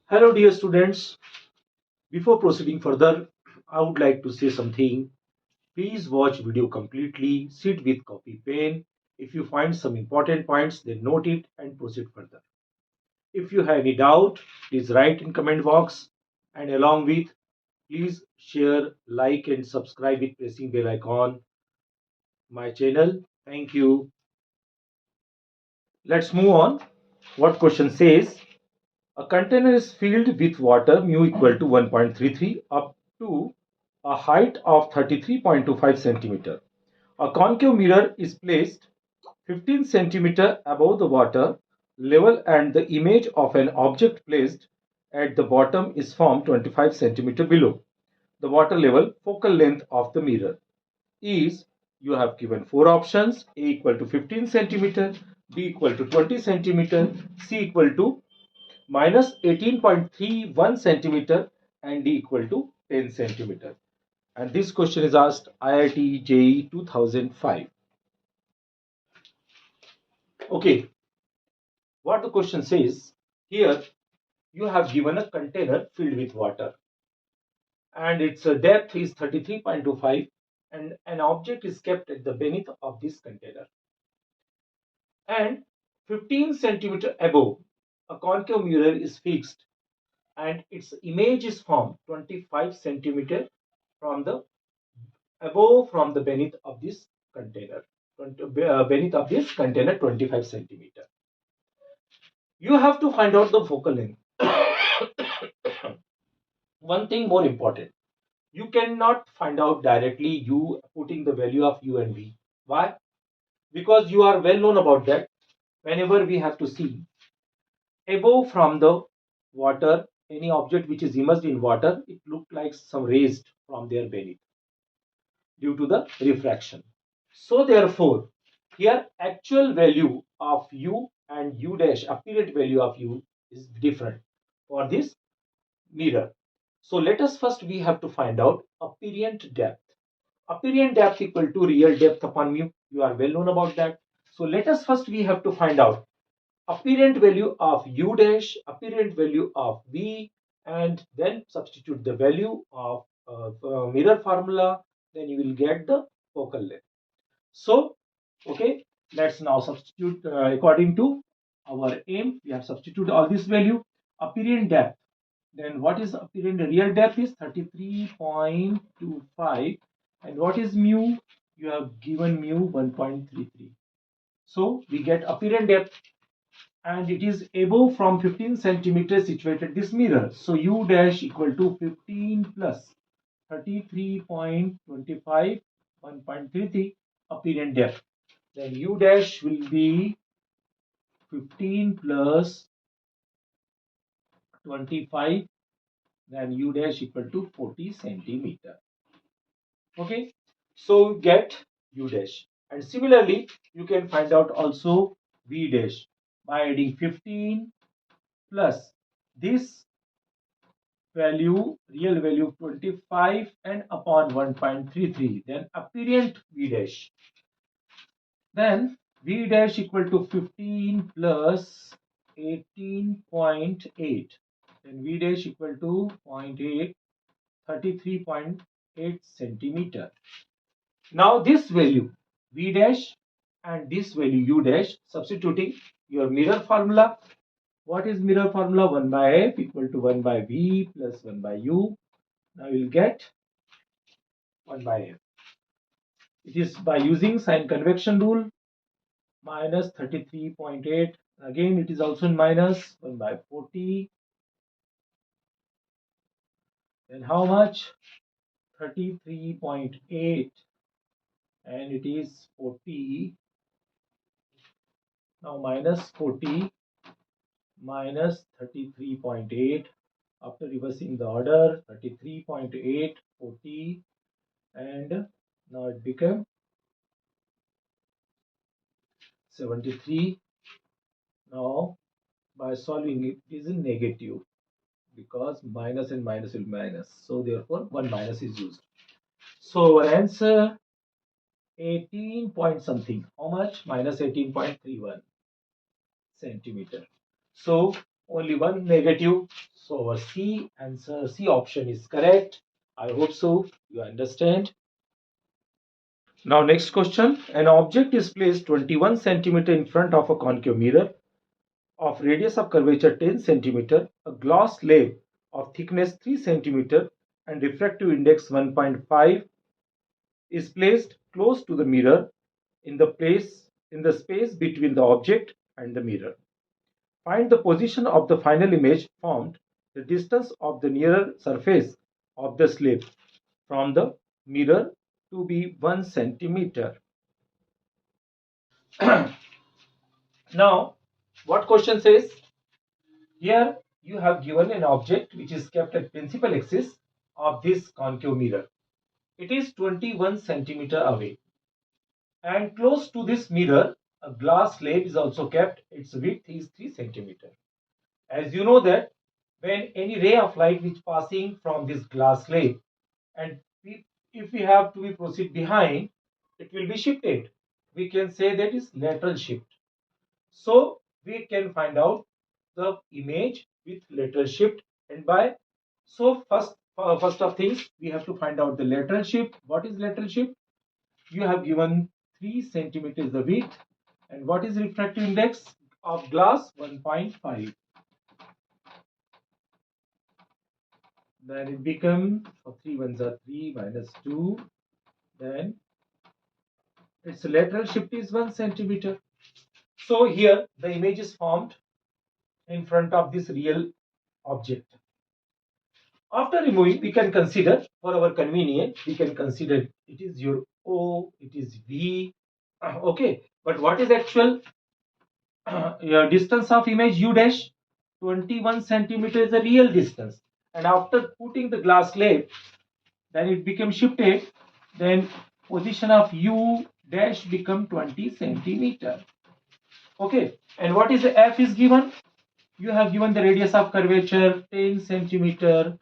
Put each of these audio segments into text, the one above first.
Hello dear students, before proceeding further, I would like to say something. Please watch video completely, sit with copy pen. If you find some important points, then note it and proceed further. If you have any doubt, please write in comment box, and along with please share, like and subscribe with pressing bell icon my channel. Thank you. Let's move on. What question says? A container is filled with water mu equal to 1.33 up to a height of 33.25 centimeter. A concave mirror is placed 15 centimeter above the water level and the image of an object placed at the bottom is formed 25 centimeter below the water level. Focal length of the mirror is, you have given four options: A equal to 15 centimeter, B equal to 20 centimeter, C equal to minus 18.31 centimeter, and D equal to 10 centimeter. And this question is asked IIT JEE 2005. Okay, what the question says here, you have given a container filled with water and its depth is 33.25 and an object is kept at the beneath of this container, and 15 centimeter above a concave mirror is fixed and its image is formed 25 centimeter from the above from the beneath of this container, beneath of this container 25 centimeter. You have to find out the focal length. One thing more important, you cannot find out directly you putting the value of u and v. Why? Because you are well known about that. Whenever we have to see above from the water, any object which is immersed in water, it looks like some raised from their beneath due to the refraction. So therefore, here actual value of u and u dash, apparent value of u, is different for this mirror. So let us first, we have to find out apparent depth. Apparent depth equal to real depth upon mu. You are well known about that. So let us first, we have to find out apparent value of u dash, apparent value of v, and then substitute the value of mirror formula. Then you will get the focal length. So, okay, let's now substitute according to our aim. We have substituted all this value. Apparent depth. Then what is apparent? Real depth is 33.25. And what is mu? You have given mu 1.33. So we get apparent depth, and it is above from 15 centimeters situated this mirror. So u dash equal to 15 plus 33.25, 1.33 apparent depth. Then u dash will be 15 plus 25, then u dash equal to 40 centimeter. Okay, so get u dash, and similarly you can find out also v dash by adding 15 plus this value, real value 25, and upon 1.33, then apparent v dash. Then v dash equal to 15 plus 18.8. Then v dash equal to 0.8, 33.8 centimeter. Now this value v dash and this value u dash, substituting your mirror formula. What is mirror formula? 1 by f equal to 1 by v plus 1 by u. Now you will get 1 by f. It is by using sign convection rule, minus 33.8. Again it is also in minus 1 by 40. Then how much? 33.8, and it is 40. Now minus 40 minus 33.8. After reversing the order, 33.8, 40, and now it became 73. Now by solving it is in negative, because minus and minus will minus. So therefore 1 minus is used. So our answer 18 point something. How much? Minus 18.31 centimeter. So Only one negative. So our C answer, C option is correct. I hope so. You understand. Now next question. An object is placed 21 centimeter in front of a concave mirror of radius of curvature 10 centimeter, a glass slab of thickness 3 centimeter and refractive index 1.5 is placed close to the mirror in the space between the object and the mirror. Find the position of the final image formed, the distance of the nearer surface of the slab from the mirror to be 1 centimeter. Now, what question says? Here you have given an object which is kept at principal axis of this concave mirror. It is 21 centimeter away. And close to this mirror, a glass slab is also kept. Its width is 3 centimeter. As you know that when any ray of light is passing from this glass slab and if we have to be proceed behind, it will be shifted. We can say that is lateral shift. So we can find out the image with lateral shift, and by so first of things we have to find out the lateral shift. What is lateral shift? You have given 3 centimeters the width, and what is refractive index of glass? 1.5. Then it becomes, for 3 ones are 3 minus 2, then its lateral shift is 1 centimeter. So here the image is formed in front of this real object. After removing, we can consider, for our convenience, we can consider it is your O, it is V. Okay, but what is actual your distance of image U dash? 21 centimeter is the real distance. And after putting the glass slab, then it became shifted. Then position of U dash become 20 centimeter. Okay, and what is the F is given? You have given the radius of curvature 10 centimeter.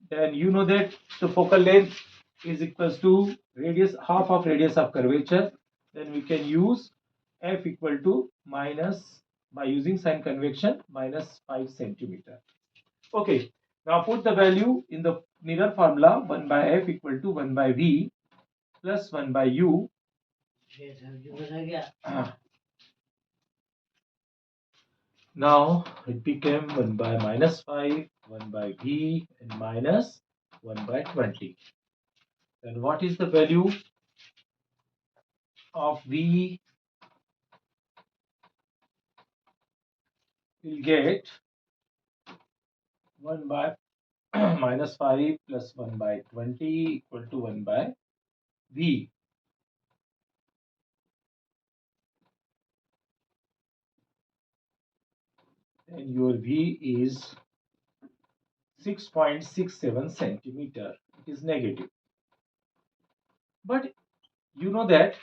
Then you know that the focal length is equals to radius, half of radius of curvature. Then we can use F equal to minus, by using sign convention, minus 5 centimeter. Okay, now put the value in the mirror formula. 1 by F equal to 1 by V plus 1 by U. Now it became 1 by minus 5, 1 by V, and minus 1 by 20. Then what is the value of V? We'll get 1 by minus 5 plus 1 by 20 equal to 1 by V. And your V is 6.67 centimeter. It is negative. But you know that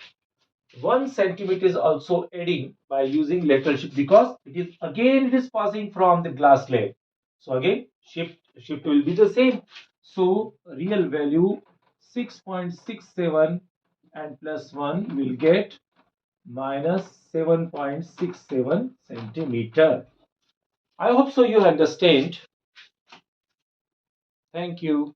1 centimeter is also adding by using lateral shift, because it is passing from the glass slab. So again shift will be the same. So real value 6.67 and plus 1 will get minus 7.67 centimeter. I hope so you understand. Thank you.